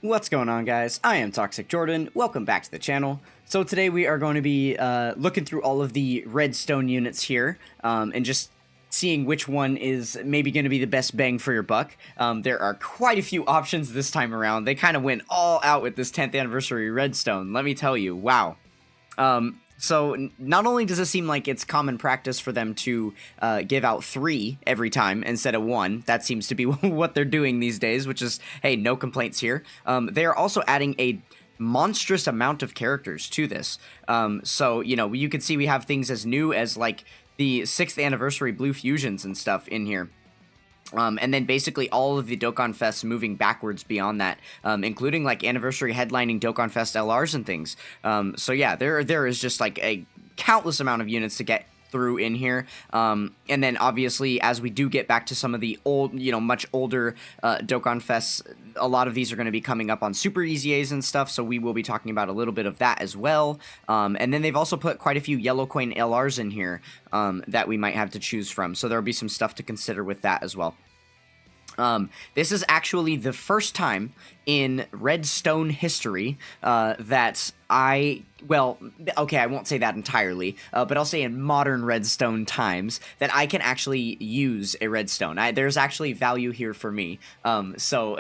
What's going on, guys? I am Toxic Jordan. Welcome back to the channel. So today we are going to be looking through all of the redstone units here and just seeing which one is maybe going to be the best bang for your buck. There are quite a few options this time around. They kind of went all out with this 10th anniversary redstone. Let me tell you, wow. So not only does it seem like it's common practice for them to give out 3 every time instead of 1, that seems to be what they're doing these days, which is, hey, no complaints here. They are also adding a monstrous amount of characters to this. So, you know, you can see we have things as new as, like, the 6th anniversary Blue Fusions and stuff in here. And then basically all of the Dokkan Fests moving backwards beyond that, including like anniversary headlining Dokkan Fest LRs and things. So yeah, there is just like a countless amount of units to get through in here. And then obviously as we do get back to some of the old, you know, much older Dokkan Fests, a lot of these are going to be coming up on Super EZAs and stuff, so we will be talking about a little bit of that as well. And then they've also put quite a few Yellow Coin LRs in here that we might have to choose from, so there'll be some stuff to consider with that as well. This is actually the first time in Redstone history that well, okay, I won't say that entirely, but I'll say in modern Redstone times that I can actually use a Redstone. There's actually value here for me. So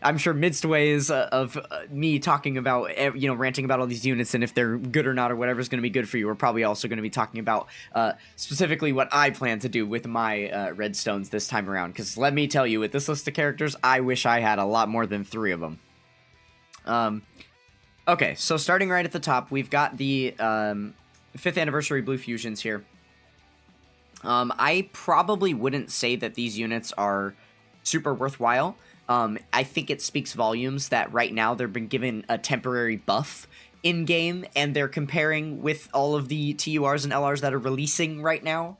I'm sure midst ways of me talking about, you know, ranting about all these units and if they're good or not or whatever is going to be good for you, we're probably also going to be talking about specifically what I plan to do with my Redstones this time around. Because let me tell you, with this list of characters, I wish I had a lot more than 3 of them. Okay, so starting right at the top, we've got the 5th anniversary Blue Fusions here. I probably wouldn't say that these units are super worthwhile. I think it speaks volumes that right now they've been given a temporary buff in-game, and they're comparing with all of the TURs and LRs that are releasing right now.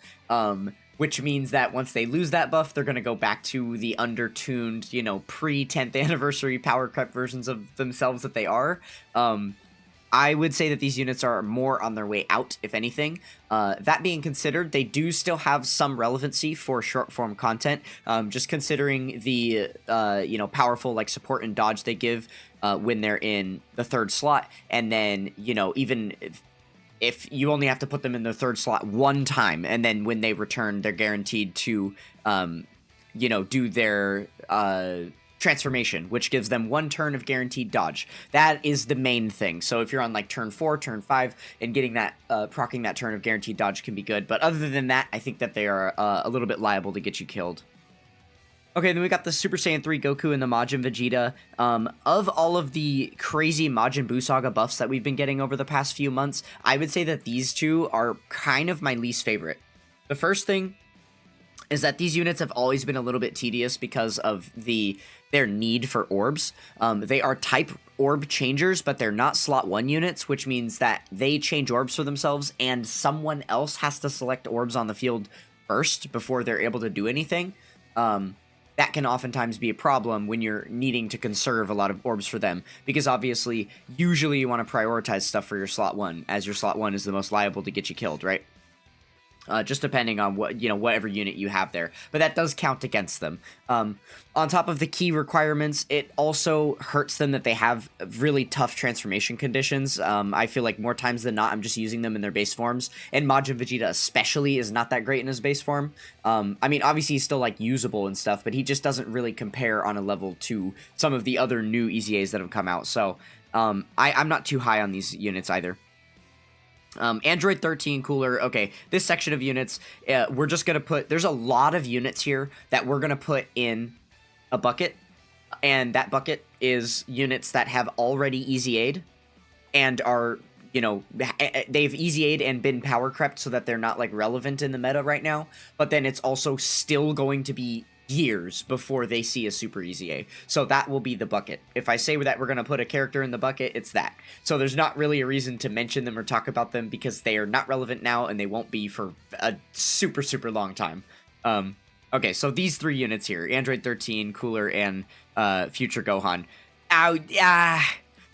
Which means that once they lose that buff, they're going to go back to the undertuned, you know, pre-10th anniversary power crept versions of themselves that they are. I would say that these units are more on their way out, if anything. That being considered, they do still have some relevancy for short-form content, just considering the, you know, powerful, like, support and dodge they give when they're in the 3rd slot, and then, you know, even if you only have to put them in the 3rd slot 1 time, and then when they return, they're guaranteed to, you know, do their transformation, which gives them 1 turn of guaranteed dodge. That is the main thing. So if you're on like turn 4, turn 5, and getting that, proccing that turn of guaranteed dodge can be good. But other than that, I think that they are a little bit liable to get you killed. Okay, then we got the Super Saiyan 3 Goku and the Majin Vegeta. Of all of the crazy Majin Buu Saga buffs that we've been getting over the past few months, I would say that these 2 are kind of my least favorite. The first thing is that these units have always been a little bit tedious because of their need for orbs. They are type orb changers, but they're not slot 1 units, which means that they change orbs for themselves, and someone else has to select orbs on the field first before they're able to do anything. That can oftentimes be a problem when you're needing to conserve a lot of orbs for them, because obviously, usually you want to prioritize stuff for your slot 1, as your slot 1 is the most liable to get you killed, right? Just depending on what, you know, whatever unit you have there. But that does count against them. On top of the key requirements, it also hurts them that they have really tough transformation conditions. I feel like more times than not, I'm just using them in their base forms. And Majin Vegeta especially is not that great in his base form. I mean, obviously he's still, like, usable and stuff, but he just doesn't really compare on a level to some of the other new EZAs that have come out. So, I'm not too high on these units either. Android 13 cooler. Okay, this section of units, we're just going to put, there's a lot of units here that we're going to put in a bucket, and that bucket is units that have already EZA'd and are, you know, they've EZA'd and been power crept so that they're not, like, relevant in the meta right now, but then it's also still going to be years before they see a Super EZA. So that will be the bucket. If I say that we're going to put a character in the bucket, it's that. So there's not really a reason to mention them or talk about them because they are not relevant now and they won't be for a super, super long time. Okay, so these 3 units here, Android 13, Cooler, and Future Gohan.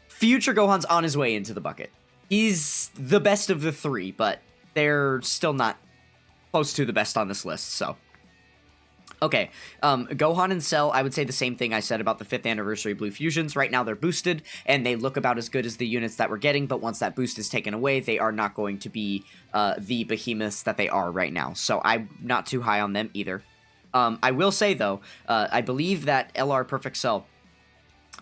Future Gohan's on his way into the bucket. He's the best of the 3, but they're still not close to the best on this list, so Okay, Gohan and Cell, I would say the same thing I said about the 5th anniversary Blue Fusions. Right now they're boosted, and they look about as good as the units that we're getting, but once that boost is taken away, they are not going to be the behemoths that they are right now. So I'm not too high on them either. I will say, though, I believe that LR Perfect Cell,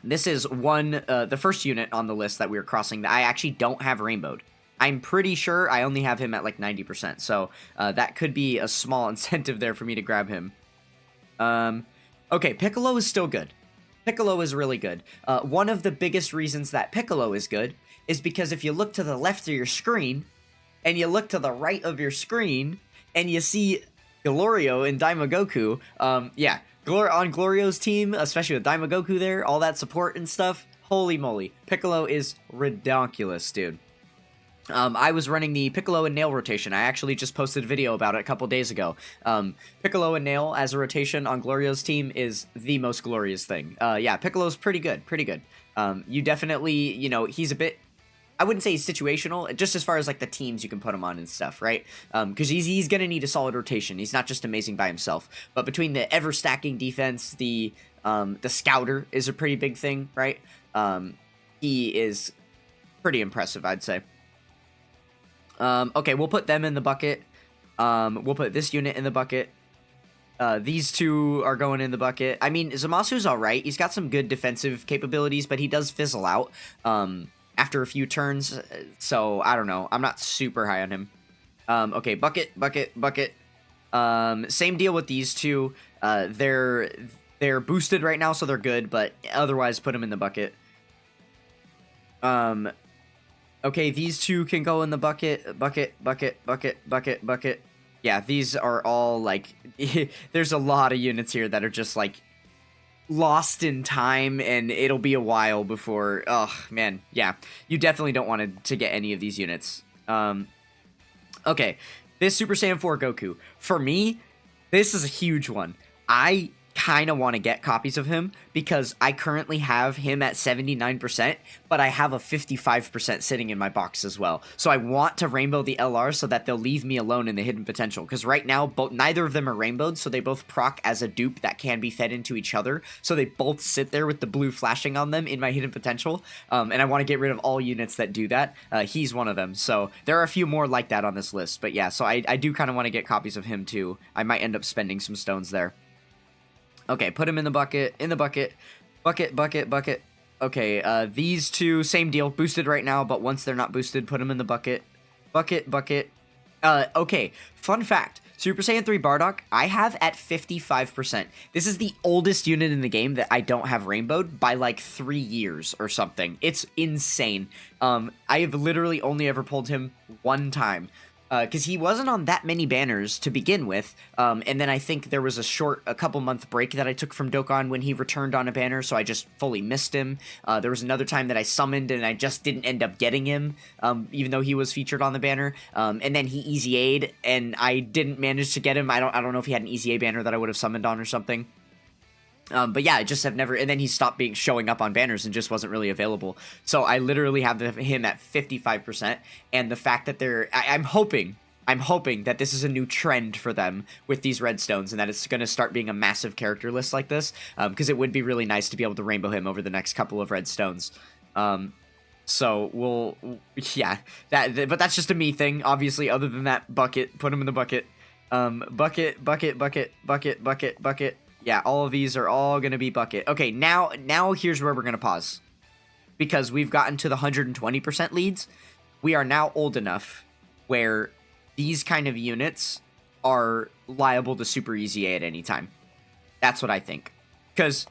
this is the first unit on the list that we're crossing that I actually don't have rainbowed. I'm pretty sure I only have him at like 90%, so that could be a small incentive there for me to grab him. Okay, Piccolo is still good. Piccolo is really good. One of the biggest reasons that Piccolo is good is because if you look to the left of your screen, and you look to the right of your screen, and you see Glorio and Daima Goku, yeah, on Glorio's team, especially with Daima Goku there, all that support and stuff, holy moly, Piccolo is redonkulous, dude. I was running the Piccolo and Nail rotation. I actually just posted a video about it a couple days ago. Piccolo and Nail as a rotation on Glorio's team is the most glorious thing. Yeah, Piccolo's pretty good, you definitely, you know, he's a bit, I wouldn't say he's situational, just as far as like the teams you can put him on and stuff, right? Because he's gonna need a solid rotation. He's not just amazing by himself. But between the ever stacking defense, the scouter is a pretty big thing, right? He is pretty impressive, I'd say. Okay, we'll put them in the bucket. We'll put this unit in the bucket. These two are going in the bucket. I mean, Zamasu's alright. He's got some good defensive capabilities, but he does fizzle out after a few turns. So, I don't know. I'm not super high on him. Okay, bucket. Same deal with these two. They're boosted right now, so they're good, but otherwise put them in the bucket. Okay, these two can go in the bucket. Yeah, these are all, like, there's a lot of units here that are just, like, lost in time, and it'll be a while before, oh, man, yeah. You definitely don't want to get any of these units. Okay, this Super Saiyan 4 Goku. For me, this is a huge one. I kind of want to get copies of him because I currently have him at 79%, but I have a 55% sitting in my box as well. So I want to rainbow the LR so that they'll leave me alone in the hidden potential, because right now neither of them are rainbowed, so they both proc as a dupe that can be fed into each other. So they both sit there with the blue flashing on them in my hidden potential, and I want to get rid of all units that do that. He's one of them. So there are a few more like that on this list, but yeah, so I do kind of want to get copies of him too. I might end up spending some stones there. Okay, put him in the bucket, bucket. Okay, these two, same deal, boosted right now, but once they're not boosted, put them in the bucket. Bucket. Okay, fun fact, Super Saiyan 3 Bardock, I have at 55%. This is the oldest unit in the game that I don't have rainbowed by like 3 years or something. It's insane. I have literally only ever pulled him one time. Because he wasn't on that many banners to begin with, and then I think there was a couple month break that I took from Dokkan when he returned on a banner, so I just fully missed him. There was another time that I summoned and I just didn't end up getting him, even though he was featured on the banner, and then he Easy A'd, and I didn't manage to get him. I don't know if he had an Easy A banner that I would have summoned on or something. But yeah, I just have never, and then he stopped showing up on banners and just wasn't really available. So I literally have him at 55%, and the fact that I'm hoping that this is a new trend for them with these redstones, and that it's going to start being a massive character list like this, because it would be really nice to be able to rainbow him over the next couple of redstones. So yeah, but that's just a me thing, obviously. Other than that, bucket, put him in the bucket. Bucket. Yeah, all of these are all going to be bucket. Okay, now here's where we're going to pause. Because we've gotten to the 120% leads. We are now old enough where these kind of units are liable to Super Easy A at any time. That's what I think. Because,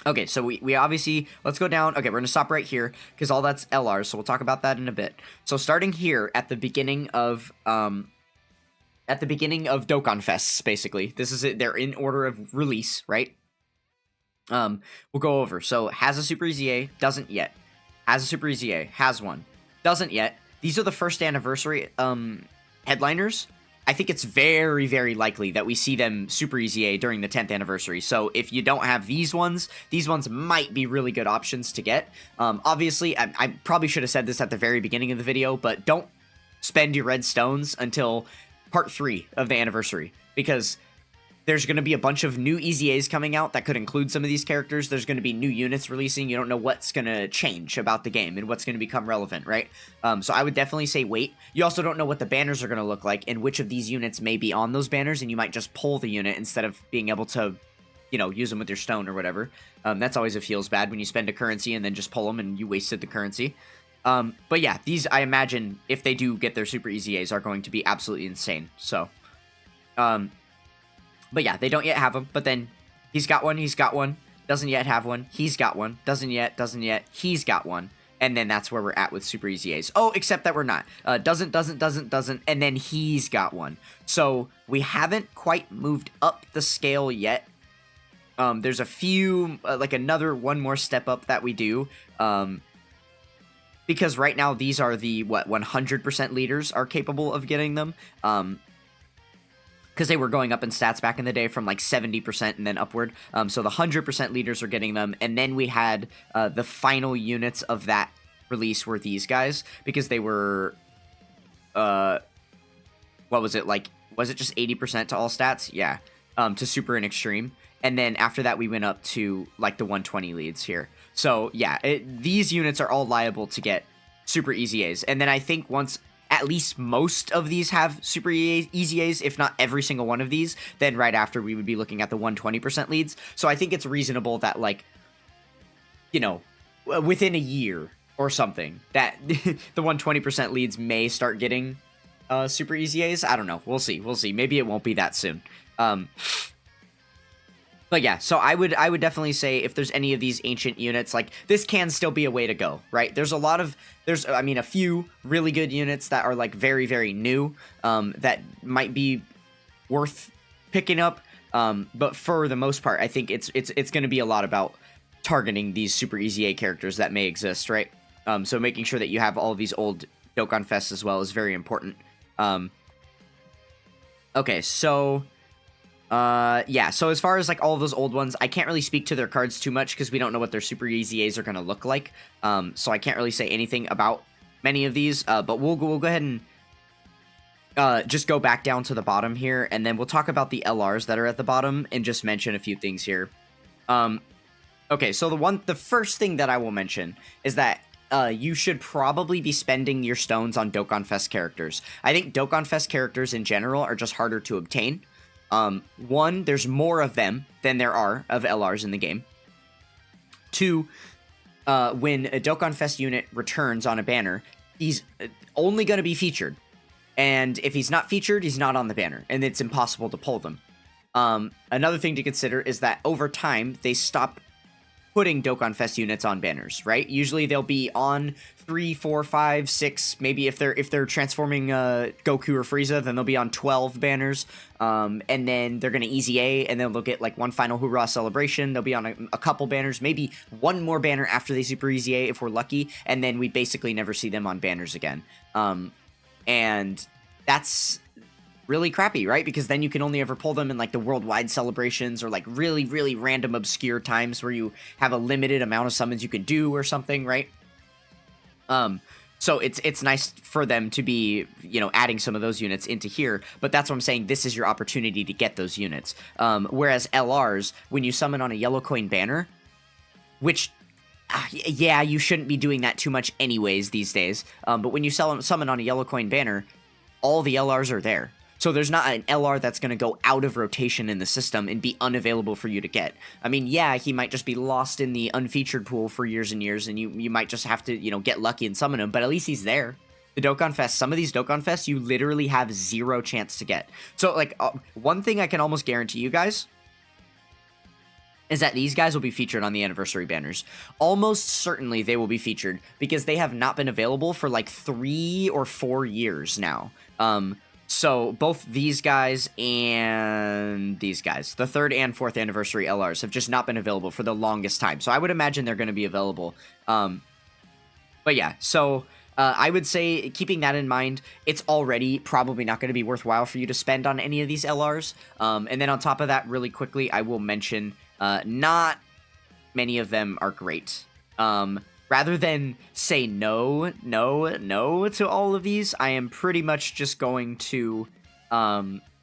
okay, so we obviously, let's go down. Okay, we're going to stop right here because all that's LRs, so we'll talk about that in a bit. So starting here at the beginning of Dokkan Fests, basically. This is it. They're in order of release, right? We'll go over. So, has a Super Easy A, doesn't yet. Has a Super Easy A, has one. Doesn't yet. These are the first anniversary headliners. I think it's very, very likely that we see them Super Easy A during the 10th anniversary. So, if you don't have these ones might be really good options to get. Obviously, I probably should have said this at the very beginning of the video, but don't spend your red stones until Part 3 of the anniversary, because There's going to be a bunch of new EZAs coming out that could include some of these characters. There's going to be new units releasing. You don't know what's going to change about the game and what's going to become relevant, right? So I would definitely say wait. You also don't know what the banners are going to look like and which of these units may be on those banners, and you might just pull the unit instead of being able to, you know, use them with your stone or whatever. That's always feels bad when you spend a currency and then just pull them and you wasted the currency. But yeah, these, I imagine, if they do get their super EZAs, are going to be absolutely insane. So, but yeah, they don't yet have them. But then he's got one, doesn't yet have one, he's got one, doesn't yet, he's got one. And then that's where we're at with super EZAs. Oh, except that we're not. Doesn't, and then he's got one. So we haven't quite moved up the scale yet. There's a few, like another one more step up that we do. Because right now these are the, 100% leaders are capable of getting them. Because they were going up in stats back in the day from like 70% and then upward. So the 100% leaders are getting them. And then we had the final units of that release were these guys. Because they were, what was it? Like, was it just 80% to all stats? Yeah. To super and extreme. And then after that, we went up to like the 120 leads here. So yeah, these units are all liable to get super EZAs. And then I think once at least most of these have super EZAs, if not every single one of these, then right after we would be looking at the 120% leads. So I think it's reasonable that, like, you know, within a year or something, that the 120% leads may start getting super EZAs. I don't know. We'll see. Maybe it won't be that soon. But yeah, so I would definitely say if there's any of these ancient units, like, this can still be a way to go, right? There's a few really good units that are like very, very new, that might be worth picking up. But for the most part, I think it's going to be a lot about targeting these super EZA characters that may exist, right? So making sure that you have all of these old Dokkan Fests as well is very important. Okay, so yeah, so as far as like all of those old ones, I can't really speak to their cards too much because we don't know what their super EZAs are going to look like. So I can't really say anything about many of these, but we'll go ahead and just go back down to the bottom here, and then we'll talk about the LRs that are at the bottom and just mention a few things here. Okay, so the first thing that I will mention is that you should probably be spending your stones on Dokkan Fest characters. I think Dokkan Fest characters in general are just harder to obtain. One, there's more of them than there are of LRs in the game. Two, when a Dokkan Fest unit returns on a banner, he's only going to be featured. And if he's not featured, he's not on the banner, and it's impossible to pull them. Another thing to consider is that over time, they stop putting Dokkan Fest units on banners, right? Usually they'll be on 3, 4, 5, 6, maybe if they're transforming Goku or Frieza, then they'll be on 12 banners, and then they're going to EZA, and then they'll get like one final Hoorah celebration. They'll be on a couple banners, maybe one more banner after they super EZA if we're lucky, and then we basically never see them on banners again. And that's really crappy, right? Because then you can only ever pull them in like the worldwide celebrations or like really, really random obscure times where you have a limited amount of summons you can do or something, right? So it's nice for them to be, you know, adding some of those units into here, but that's what I'm saying. This is your opportunity to get those units. Whereas LRs, when you summon on a yellow coin banner, which, yeah, you shouldn't be doing that too much anyways these days. But when you summon on a yellow coin banner, all the LRs are there. So there's not an LR that's going to go out of rotation in the system and be unavailable for you to get. I mean, yeah, he might just be lost in the unfeatured pool for years and years, and you might just have to, you know, get lucky and summon him, but at least he's there. The Dokkan Fest, some of these Dokkan Fests, you literally have zero chance to get. So, like, one thing I can almost guarantee you guys is that these guys will be featured on the anniversary banners. Almost certainly they will be featured because they have not been available for like 3 or 4 years now. So both these guys and these guys, the 3rd and 4th anniversary LRs, have just not been available for the longest time. So I would imagine they're going to be available. But yeah, so I would say, keeping that in mind, it's already probably not going to be worthwhile for you to spend on any of these LRs. And then on top of that, really quickly, I will mention not many of them are great. Rather than say no to all of these, I am pretty much just going to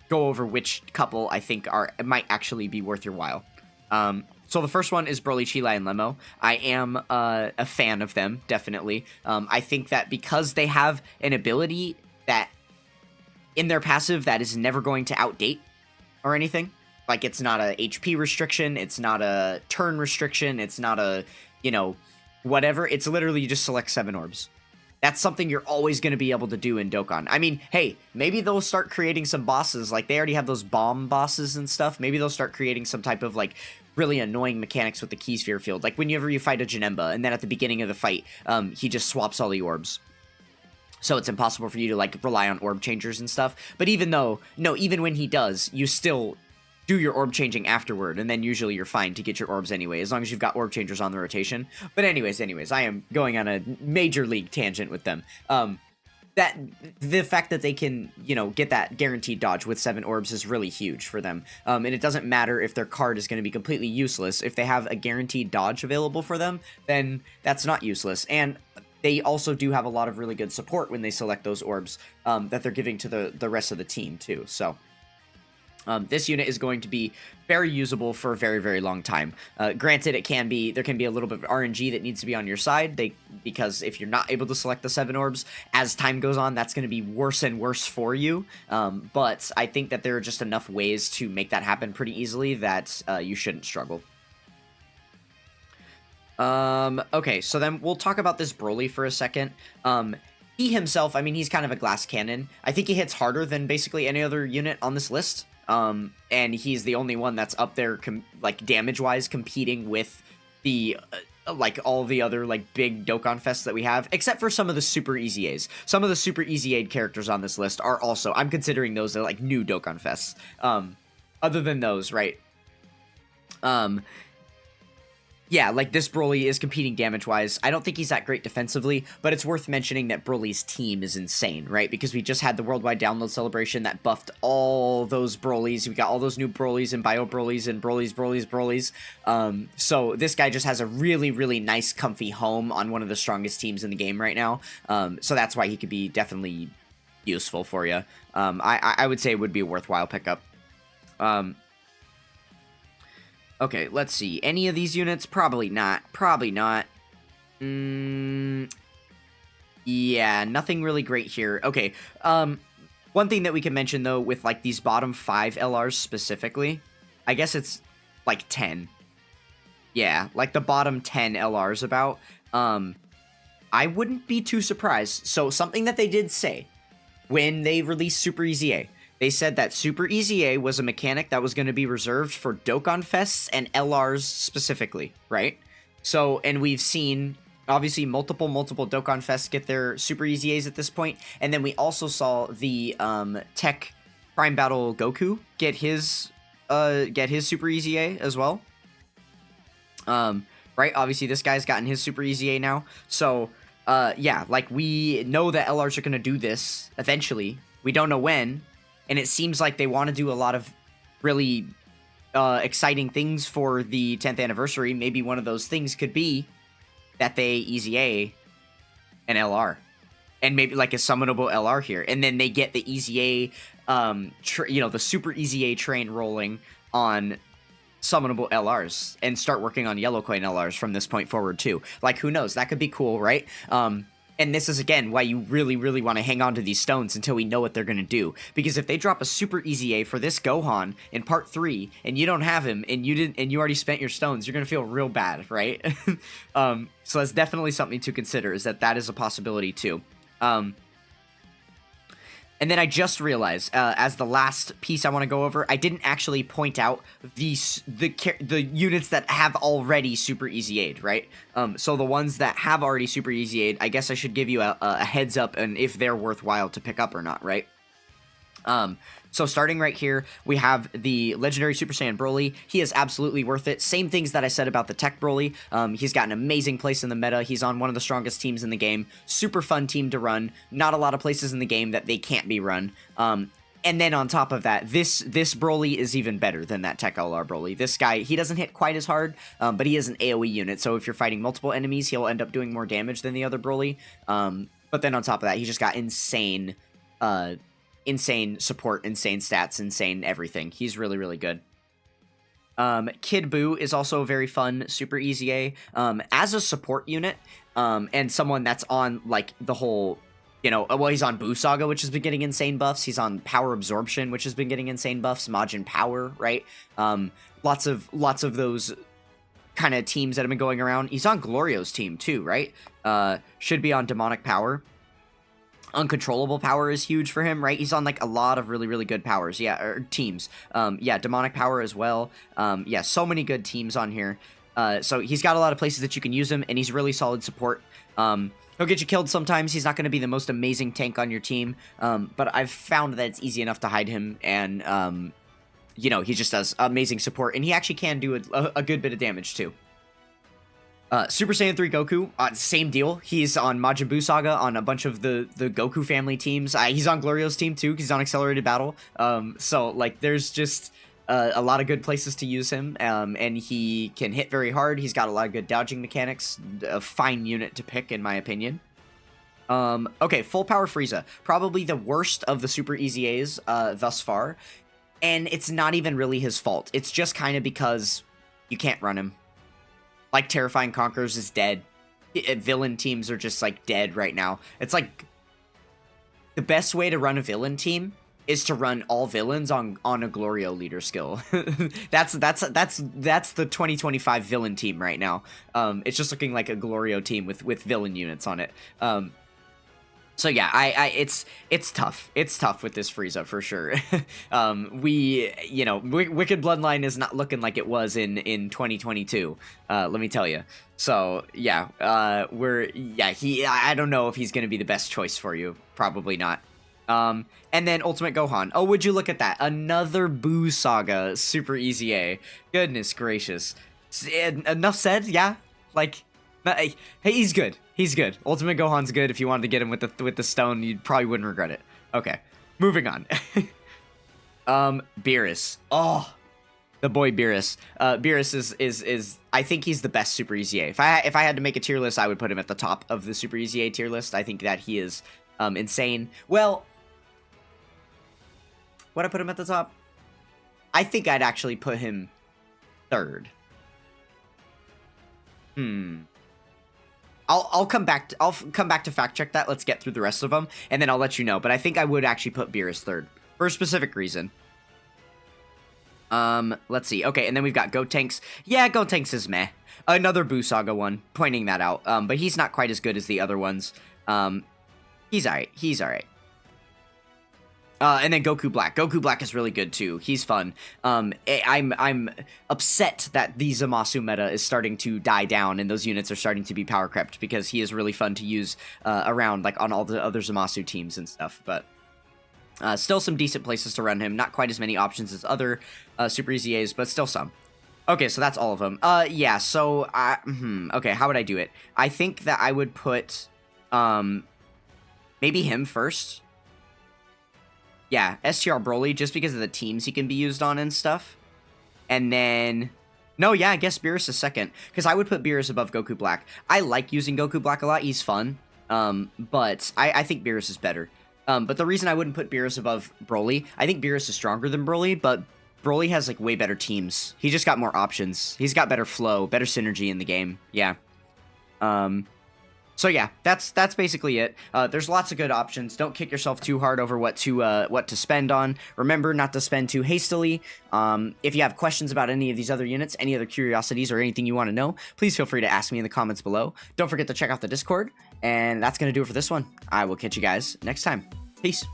go over which couple I think might actually be worth your while. So the first one is Broly, Chile, and Lemo. I am a fan of them, definitely. I think that because they have an ability that in their passive that is never going to outdate or anything. Like, it's not a HP restriction, it's not a turn restriction, it's not a, you know, whatever. It's literally you just select 7 orbs. That's something you're always going to be able to do in Dokkan. I mean, hey, maybe they'll start creating some bosses. Like, they already have those bomb bosses and stuff. Maybe they'll start creating some type of, like, really annoying mechanics with the key sphere field. Like, whenever you fight a Janemba, and then at the beginning of the fight, he just swaps all the orbs. So it's impossible for you to, like, rely on orb changers and stuff. But even when he does, you still do your orb changing afterward, and then usually you're fine to get your orbs anyway, as long as you've got orb changers on the rotation. But anyways, I am going on a major league tangent with them. That the fact that they can, you know, get that guaranteed dodge with 7 orbs is really huge for them. And it doesn't matter if their card is going to be completely useless. If they have a guaranteed dodge available for them, then that's not useless. And they also do have a lot of really good support when they select those orbs that they're giving to the rest of the team too. So this unit is going to be very usable for a very, very long time. Granted, there can be a little bit of RNG that needs to be on your side, because if you're not able to select the 7 orbs, as time goes on, that's going to be worse and worse for you. But I think that there are just enough ways to make that happen pretty easily that you shouldn't struggle. Okay, so then we'll talk about this Broly for a second. He himself, I mean, he's kind of a glass cannon. I think he hits harder than basically any other unit on this list. And he's the only one that's up there, like, damage-wise, competing with the, like, all the other, like, big Dokkan Fests that we have, except for some of the Super Easy A's. Some of the Super Easy A characters on this list are also, I'm considering those are, like, new Dokkan Fests. Other than those, right? Yeah, like, this Broly is competing damage-wise. I don't think he's that great defensively, but it's worth mentioning that Broly's team is insane, right? Because we just had the worldwide download celebration that buffed all those Brolys. We got all those new Brolys and Bio Brolys and Brolys. So this guy just has a really, really nice, comfy home on one of the strongest teams in the game right now. So that's why he could be definitely useful for you. I would say it would be a worthwhile pickup. Okay, let's see. Any of these units? Probably not. Yeah, nothing really great here. Okay, one thing that we can mention, though, with, like, these bottom 5 LRs specifically, I guess it's, like, 10. Yeah, like, the bottom 10 LRs about. I wouldn't be too surprised. So, something that they did say when they released Super Easy A, they said that Super Easy A was a mechanic that was going to be reserved for Dokkan Fests and LRs specifically, right? So, and we've seen, obviously, multiple Dokkan Fests get their Super Easy A's at this point, and then we also saw the Tech Prime Battle Goku get his Super Easy A as well. Right? Obviously, this guy's gotten his Super Easy A now. So, yeah, like, we know that LRs are going to do this eventually. We don't know when. And it seems like they want to do a lot of really exciting things for the 10th anniversary. Maybe one of those things could be that they Easy A an LR. And maybe like a summonable LR here. And then they get the Easy A, the Super Easy A train rolling on summonable LRs. And start working on Yellow Coin LRs from this point forward too. Like, who knows? That could be cool, right? And this is, again, why you really, really want to hang on to these stones until we know what they're going to do. Because if they drop a Super Easy A for this Gohan in Part 3, and you don't have him, and you already spent your stones, you're going to feel real bad, right? So that's definitely something to consider, is that is a possibility too. And then I just realized, as the last piece I want to go over, I didn't actually point out the units that have already Super Easy Aid, right? So the ones that have already Super Easy Aid, I guess I should give you a heads up on if they're worthwhile to pick up or not, right? So starting right here, we have the legendary Super Saiyan Broly. He is absolutely worth it. Same things that I said about the Tech Broly. He's got an amazing place in the meta. He's on one of the strongest teams in the game. Super fun team to run. Not a lot of places in the game that they can't be run. And then on top of that, this Broly is even better than that Tech LR Broly. This guy, he doesn't hit quite as hard, but he is an AoE unit. So if you're fighting multiple enemies, he'll end up doing more damage than the other Broly. But then on top of that, he just got insane insane support, insane stats, insane everything. He's really, really good. Kid Buu is also a very fun Super Easy A. As a support unit, and someone that's on, like, the whole, you know, well, he's on Buu Saga, which has been getting insane buffs. He's on Power Absorption, which has been getting insane buffs. Majin Power, right? Lots of those kind of teams that have been going around. He's on Glorio's team, too, right? Should be on Demonic Power. Uncontrollable Power is huge for him, right? He's on, like, a lot of really, really good powers. Yeah, or teams. Yeah, Demonic Power as well. Yeah, so many good teams on here. So he's got a lot of places that you can use him, and he's really solid support. He'll get you killed sometimes. He's not going to be the most amazing tank on your team, but I've found that it's easy enough to hide him, and, you know, he just does amazing support, and he actually can do a good bit of damage, too. Super Saiyan 3 Goku, same deal. He's on Majin Buu Saga, on a bunch of the Goku family teams. He's on Glorio's team, too, because he's on Accelerated Battle. So, like, there's just a lot of good places to use him, and he can hit very hard. He's got a lot of good dodging mechanics. A fine unit to pick, in my opinion. Okay, Full Power Frieza. Probably the worst of the Super Easy A's thus far. And it's not even really his fault. It's just kind of because you can't run him. Like, Terrifying Conquerors is dead. Villain teams are just, like, dead right now. It's like, the best way to run a villain team is to run all villains on a Glorio leader skill. That's the 2025 villain team right now. It's just looking like a Glorio team with villain units on it. So yeah, it's tough. It's tough with this Frieza for sure. You know, Wicked Bloodline is not looking like it was in 2022. Let me tell you. So yeah, I don't know if he's gonna be the best choice for you. Probably not. And then Ultimate Gohan. Oh, would you look at that? Another Buu Saga Super Easy A. Goodness gracious. Enough said. Yeah, like. Hey, he's good. He's good. Ultimate Gohan's good. If you wanted to get him with the stone, you probably wouldn't regret it. Okay, moving on. Beerus. Oh, the boy Beerus. Beerus is I think he's the best Super Easy A. If I had to make a tier list, I would put him at the top of the Super Easy A tier list. I think that he is insane. Well, would I put him at the top? I think I'd actually put him third. I'll come back to fact check that. Let's get through the rest of them, and then I'll let you know. But I think I would actually put Beerus third for a specific reason. Let's see. Okay, and then we've got Gotenks. Yeah, Gotenks is meh. Another Buu Saga one, pointing that out. But he's not quite as good as the other ones. He's alright. He's alright. And then Goku Black. Goku Black is really good too. He's fun. I'm upset that the Zamasu meta is starting to die down and those units are starting to be power crept because he is really fun to use around, like, on all the other Zamasu teams and stuff. But still some decent places to run him. Not quite as many options as other Super Easy A's, but still some. Okay, so that's all of them. Yeah, so, okay, how would I do it? I think that I would put, maybe him first. Yeah, STR Broly, just because of the teams he can be used on and stuff. And then... No, yeah, I guess Beerus is second. Because I would put Beerus above Goku Black. I like using Goku Black a lot. He's fun. But I think Beerus is better. But the reason I wouldn't put Beerus above Broly... I think Beerus is stronger than Broly, but Broly has, like, way better teams. He just got more options. He's got better flow, better synergy in the game. Yeah. So yeah, that's basically it. There's lots of good options. Don't kick yourself too hard over what to spend on. Remember not to spend too hastily. If you have questions about any of these other units, any other curiosities, or anything you want to know, please feel free to ask me in the comments below. Don't forget to check out the Discord, and that's going to do it for this one. I will catch you guys next time. Peace.